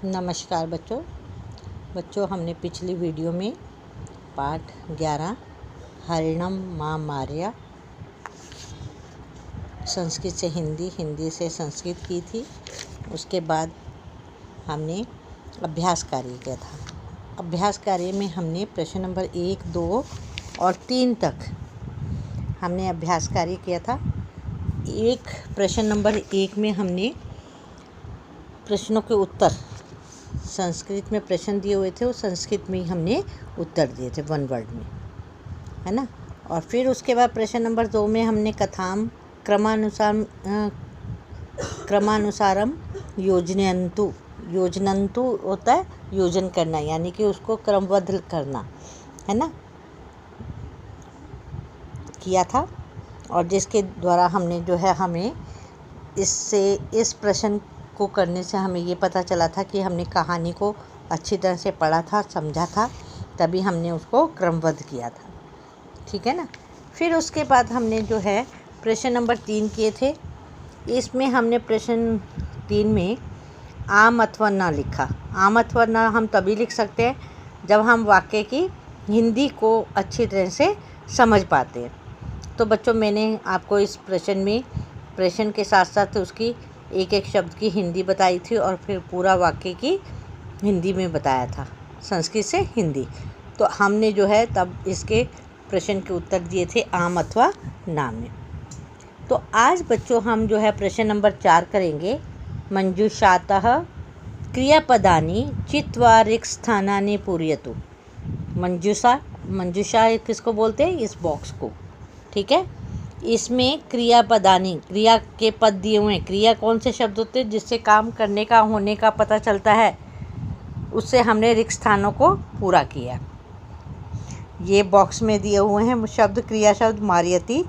नमस्कार बच्चों हमने पिछली वीडियो में पाठ 11 हरिणम मां मार्या संस्कृत से हिंदी, हिंदी से संस्कृत की थी। उसके बाद हमने अभ्यास कार्य किया था। अभ्यास कार्य में हमने प्रश्न नंबर 1, 2 और 3 तक हमने अभ्यास कार्य किया था। प्रश्न नंबर 1 में हमने प्रश्नों के उत्तर संस्कृत में प्रश्न दिए हुए थे, वो संस्कृत में ही हमने उत्तर दिए थे 1 वर्ड में, है ना। और फिर उसके बाद प्रश्न नंबर 2 में हमने कथाम क्रमानुसारम योजनंतु होता है योजन करना, यानी कि उसको क्रमबद्ध करना, है ना, किया था। और जिसके द्वारा हमने जो है हमें इस प्रश्न को करने से हमें ये पता चला था कि हमने कहानी को अच्छी तरह से पढ़ा था, समझा था, तभी हमने उसको क्रमबद्ध किया था, ठीक है ना। फिर उसके बाद हमने जो है प्रश्न नंबर 3 किए थे। इसमें हमने प्रश्न 3 में आम अथवा न लिखा। आम अथवा न हम तभी लिख सकते हैं जब हम वाक्य की हिंदी को अच्छी तरह से समझ पाते हैं। तो बच्चों, मैंने आपको इस प्रश्न के साथ साथ उसकी एक शब्द की हिंदी बताई थी और फिर पूरा वाक्य की हिंदी में बताया था, संस्कृत से हिंदी। तो हमने जो है तब इसके प्रश्न के उत्तर दिए थे आम अथवा ना में। तो आज बच्चों हम जो है प्रश्न नंबर 4 करेंगे। मंजूषातः क्रियापदानि चित्वा रिक्तस्थानानि पूरयतु। मंजूषा किसको बोलते हैं? इस बॉक्स को, ठीक है। इसमें क्रियापदानि, क्रिया के पद दिए हुए हैं। क्रिया कौन से शब्द होते हैं? जिससे काम करने का, होने का पता चलता है, उससे हमने रिक्त स्थानों को पूरा किया। ये बॉक्स में दिए हुए हैं शब्द, क्रिया शब्द मार्यति,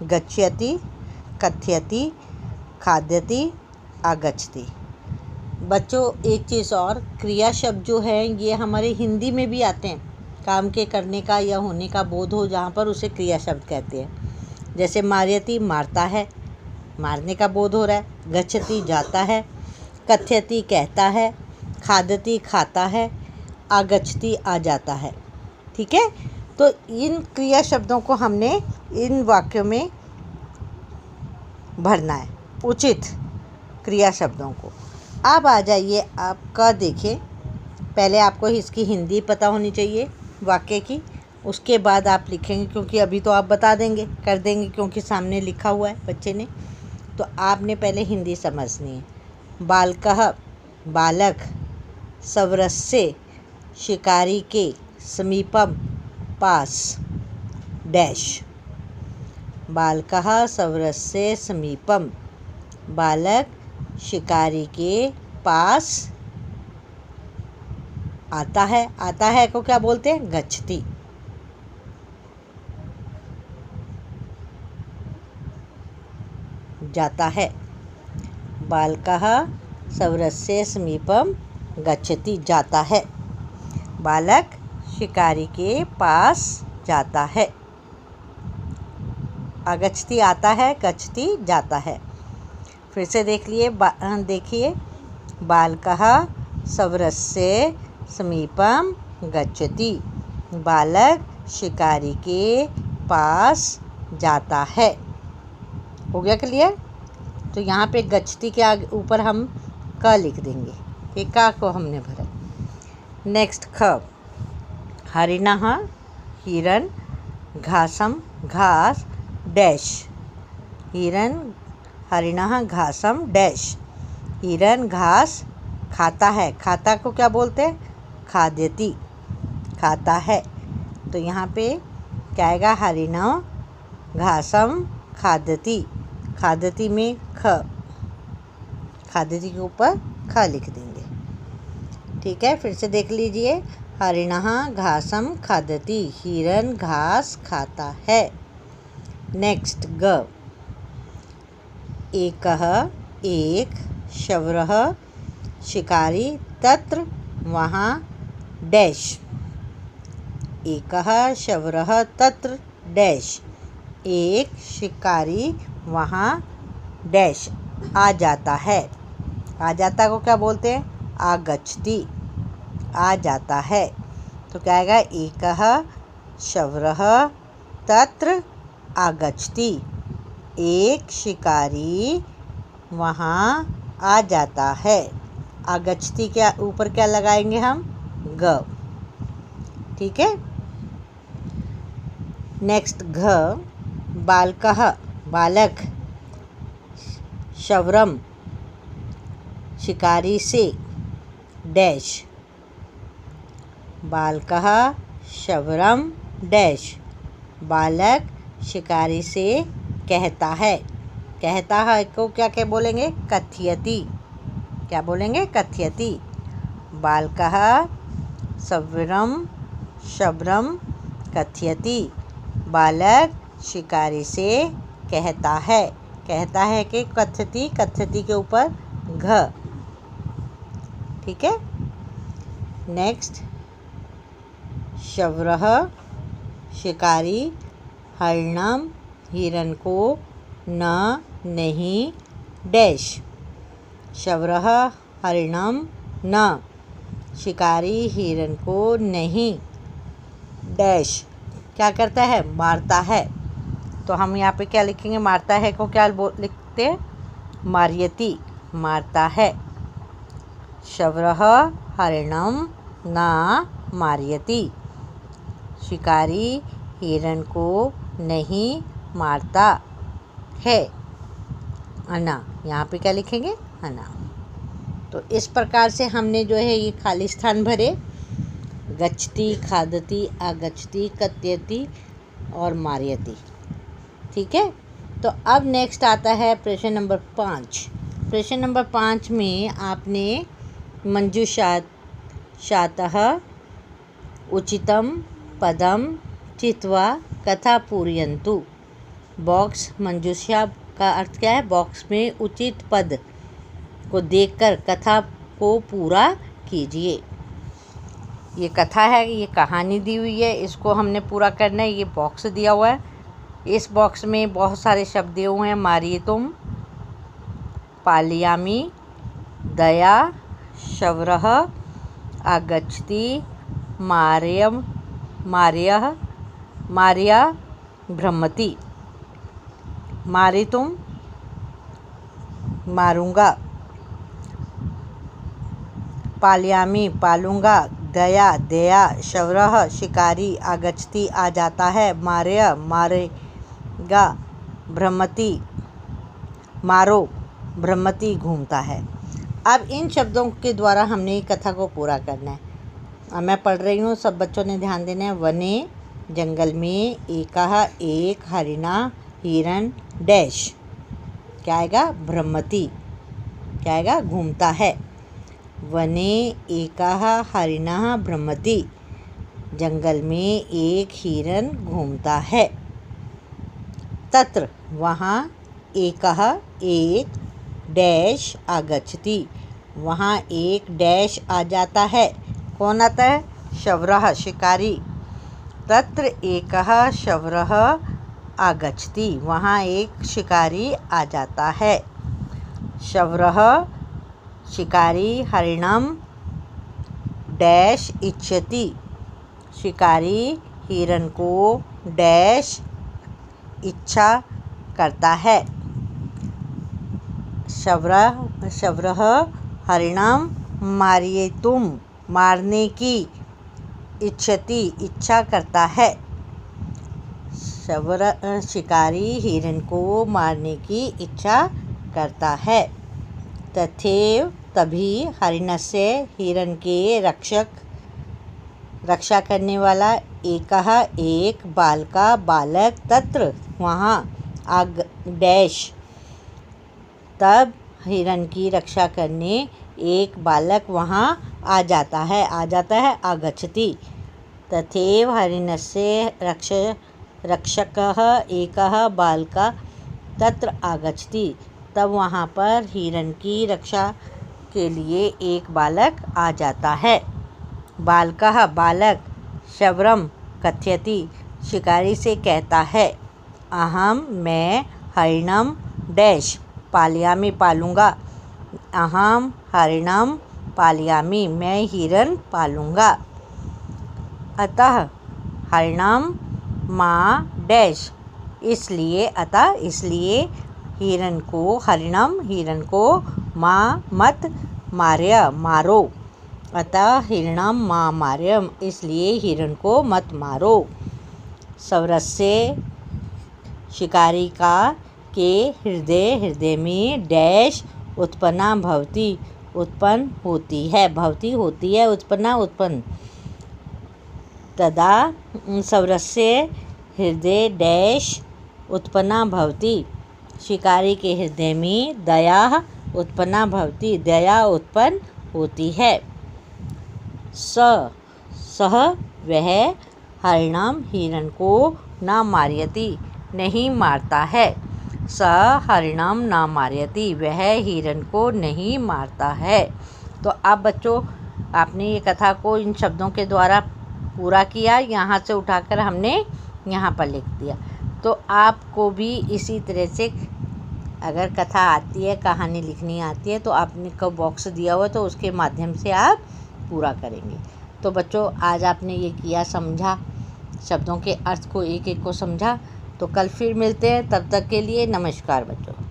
गच्छति, कथयति, खाद्यति, आगच्छति। बच्चों, एक चीज़ और, क्रिया शब्द जो है ये हमारे हिंदी में भी आते हैं। काम के करने का या होने का बोध हो जहाँ पर, उसे क्रिया शब्द कहते हैं। जैसे मार्यति मारता है, मारने का बोध हो रहा है। गच्छति जाता है, कथयति कहता है, खादति खाता है, आगच्छति आ जाता है, ठीक है। तो इन क्रिया शब्दों को हमने इन वाक्यों में भरना है, उचित क्रिया शब्दों को। अब आ जाइए आपका, देखिए, पहले आपको इसकी हिंदी पता होनी चाहिए वाक्य की, उसके बाद आप लिखेंगे, क्योंकि अभी तो आप बता देंगे, कर देंगे, क्योंकि सामने लिखा हुआ है बच्चे ने। तो आपने पहले हिंदी समझनी है। बालकः बालक, सवरस्य शिकारी के, समीपम पास, डैश। बालकः सवरस्य समीपम, बालक शिकारी के पास आता है। आता है को क्या बोलते हैं? गच्छति। जाता है। बालकः सवरस्य समीपम गच्छति, जाता है। बालक शिकारी के पास जाता है। आगच्छति आता है, गच्छति जाता है। फिर से देखिए, बालकः सवरस्य समीपम गच्छति, बालक शिकारी के पास जाता है। हो गया क्लियर? तो यहाँ पे गच्छति के ऊपर हम क लिख देंगे, ये का को हमने भरा। नेक्स्ट, ख। हरिणः हिरन, घासम घास, डैश। हिरन, हरिणः घासम डैश। हिरन घास खाता है। खाता को क्या बोलते हैं? खाद्यति, खाता है। तो यहाँ पे क्या आएगा? हरिणः घासम खाद्यति। खाद्यति में ख, खाद्यति के ऊपर ख लिख देंगे, ठीक है। फिर से देख लीजिए, हरिणः घासम खाद्यति, हिरन घास खाता है। नेक्स्ट, ग। एकः एक, शवरः शिकारी, तत्र वहाँ, डैश। एकः शवरः तत्र, डैश। एक शिकारी वहाँ, डैश आ जाता है। आ जाता को क्या बोलते हैं? आगच्छति, आ जाता है। तो क्या आएगा? एकः शवरः तत्र आगच्छति, एक शिकारी वहाँ आ जाता है। आगच्छति के ऊपर क्या लगाएंगे हम? ग। ठीक है। नेक्स्ट घ, बालकः बालक, शवरम शिकारी से, डैश, बालकः शवरम डैश, बालक शिकारी से कहता है। कहता है को क्या क्या बोलेंगे? कथयति। क्या बोलेंगे? कथयति। बालकः शवरम कथयति, बालक शिकारी से कहता है। कहता है कि कथयति, कथयति के ऊपर घ। ठीक है। नेक्स्ट, शवरः शिकारी हरिणम हिरण को न नहीं डैश, शवरः हरिणम न, शिकारी हिरण को नहीं डैश, क्या करता है? मारता है। तो हम यहाँ पे क्या लिखेंगे? मारता है को क्या लिखते हैं? मार्यति, मारता है। शवरः हरिणम न मार्यति, शिकारी हिरण को नहीं मारता है। अना, यहाँ पे क्या लिखेंगे? अना। तो इस प्रकार से हमने जो है ये खाली स्थान भरे। गच्छति, खादति, आगच्छति, कथयति और मार्यति। ठीक है। तो अब नेक्स्ट आता है प्रश्न नंबर 5। प्रश्न नंबर 5 में आपने मंजूषातः उचितं पदं चित्वा कथा पूरयन्तु। बॉक्स, मंजूषा का अर्थ क्या है? बॉक्स में उचित पद को देखकर कथा को पूरा कीजिए। ये कथा है, ये कहानी दी हुई है, इसको हमने पूरा करना है। ये बॉक्स दिया हुआ है, इस बॉक्स में बहुत सारे शब्द दिए हुए हैं। मारियतुम, पालयामि, दया, शवरः, आगच्छति, मार्या, भ्रमति। मारितुम, मारूंगा। पालयामि, पालूंगा। दया, दया। शवरः, शिकारी। आगच्छति, आ जाता है। मार्य, मारेगा। भ्रमति, मारो। भ्रमति, घूमता है। अब इन शब्दों के द्वारा हमने कथा को पूरा करना है। अब मैं पढ़ रही हूँ, सब बच्चों ने ध्यान देना है। वने, जंगल में, एकः एक, हरिणा हिरण डैश, क्या आएगा? भ्रमति, क्या आएगा? घूमता है। वने एकः हरिणः भ्रमति, जंगल में एक हिरण घूमता है। तत्र, वहाँ, एकः एक, डैश आगच्छति, वहाँ एक डैश आ जाता है। कौन आता है? शवरः, शिकारी। तत्र एकः शवरः आगच्छति, वहाँ एक शिकारी आ जाता है। शवरः, शिकारी हरिणम डैश इच्छति, शिकारी हिरण को डैश इच्छा करता है। शवरः हरिणम मारयितुम, मारने की, इच्छति, इच्छा करता है। शिकारी हिरण को मारने की इच्छा करता है। तथैव, तभी, हरिणस्य, हिरण के रक्षा करने वाला, एकः एक, बालका बालक, तत्र, वहाँ, डैश, तब हिरण की रक्षा करने एक बालक वहाँ आ जाता है। आ जाता है, आगच्छति। तथैव हरिणस्य रक्षकः एकः बालका तत्र आगच्छति, तब वहाँ पर हिरण की रक्षा के लिए एक बालक आ जाता है। बालकः बालक, शवरम कथयति, शिकारी से कहता है। अहम, मैं, हरिणम डैश, पालयामि, पालूंगा। अहम हरिणम पालयामि, मैं हिरन पालूँगा। अतः हरिणाम माँ डैश, इसलिए हिरण को माँ मत मारो। अतः हिरणाम माँ मार्यम, इसलिए हिरण को मत मारो। सवरस्य, शिकारी के हृदय में डैश उत्पन्ना भवति, उत्पन्न होती है उत्पन्न। तदा सवरस्य हृदय डैश उत्पन्ना भवति, शिकारी के हृदय में दया उत्पन्ना भवति, दया उत्पन्न होती है। सह वह हरिणाम हिरण को न मारयति, नहीं मारता है। स हरिणाम न मारयति, वह हिरण को नहीं मारता है। तो अब बच्चों, आपने ये कथा को इन शब्दों के द्वारा पूरा किया। यहाँ से उठाकर हमने यहाँ पर लिख दिया। तो आपको भी इसी तरह से अगर कथा आती है, कहानी लिखनी आती है, तो आपने को बॉक्स दिया हुआ तो उसके माध्यम से आप पूरा करेंगे। तो बच्चों, आज आपने ये किया, समझा, शब्दों के अर्थ को एक एक को समझा। तो कल फिर मिलते हैं, तब तक के लिए नमस्कार बच्चों।